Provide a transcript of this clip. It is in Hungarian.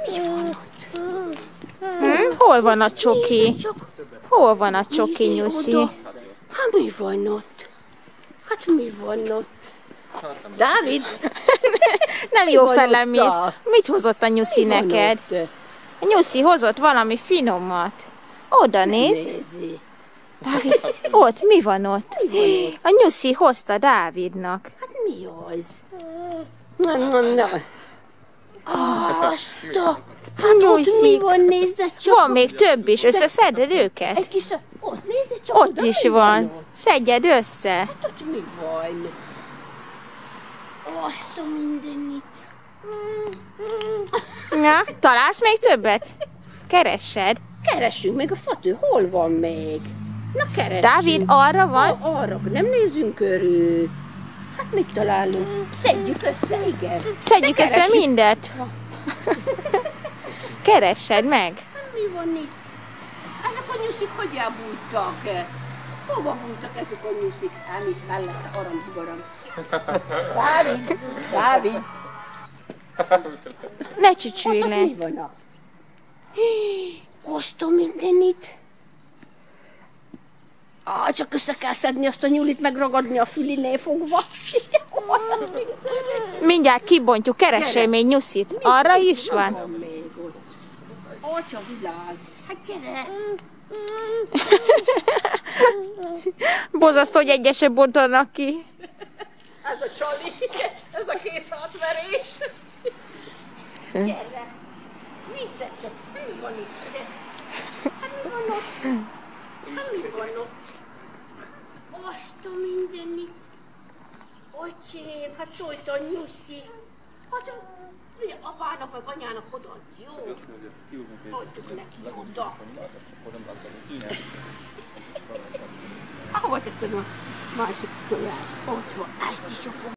Mi van ott? Hol van a csoki? Hol van a csoki, Nyuszi? Hát mi van ott? Hát mi van ott? Dávid? Nem jó fele mész. Mit hozott a Nyuszi neked? A Nyuszi hozott valami finomat. Oda nézd. Dávid, ott, mi van ott? A Nyuszi hozta Dávidnak. Hát mi az? Na. Asta! Hát ott mi van, nézze csak! Van még több is, összeszeded őket? Egy kis... Ott nézze csak! Ott is van. Szedjed össze. Hát ott mi van? Azt a mindenit! Na, találsz még többet? Keressed. Keressünk meg a fatő, hol van még? Na keressünk! Dávid, arra van? Arra, nem nézzünk körül! Hát mit találunk? Szedjük össze, igen! Szedjük össze mindet. Keressed meg. Hát mi van itt? Ezek a nyuszik hogy elbújtak? Hova bújtak ezek a nyuszik? Elmész mellette, arambugaram. Dávid! Ne csücsülj Ott le. mi van? Hoztam mindenit. Csak össze kell szedni azt a nyulit, megragadni a fülinél fogva. Mindjárt kibontjuk, keressél még Nyuszit. Arra is van? Van még ott. Atya világ. Hát gyere! Bozasztó, hogy egyesebb bontanak ki. Ez a csali, ez a készhátverés. Gyere! Nézzed csak, mi van itt? Hát mi van ott? Hát mi van ott? Azt a mindenit. Öcsém, hát szólt a Nyuszi. Hát apának meg anyának odaadj, jó? Adjuk neki oda. Ahova tettem a másik tojást? Ott van, ezt is a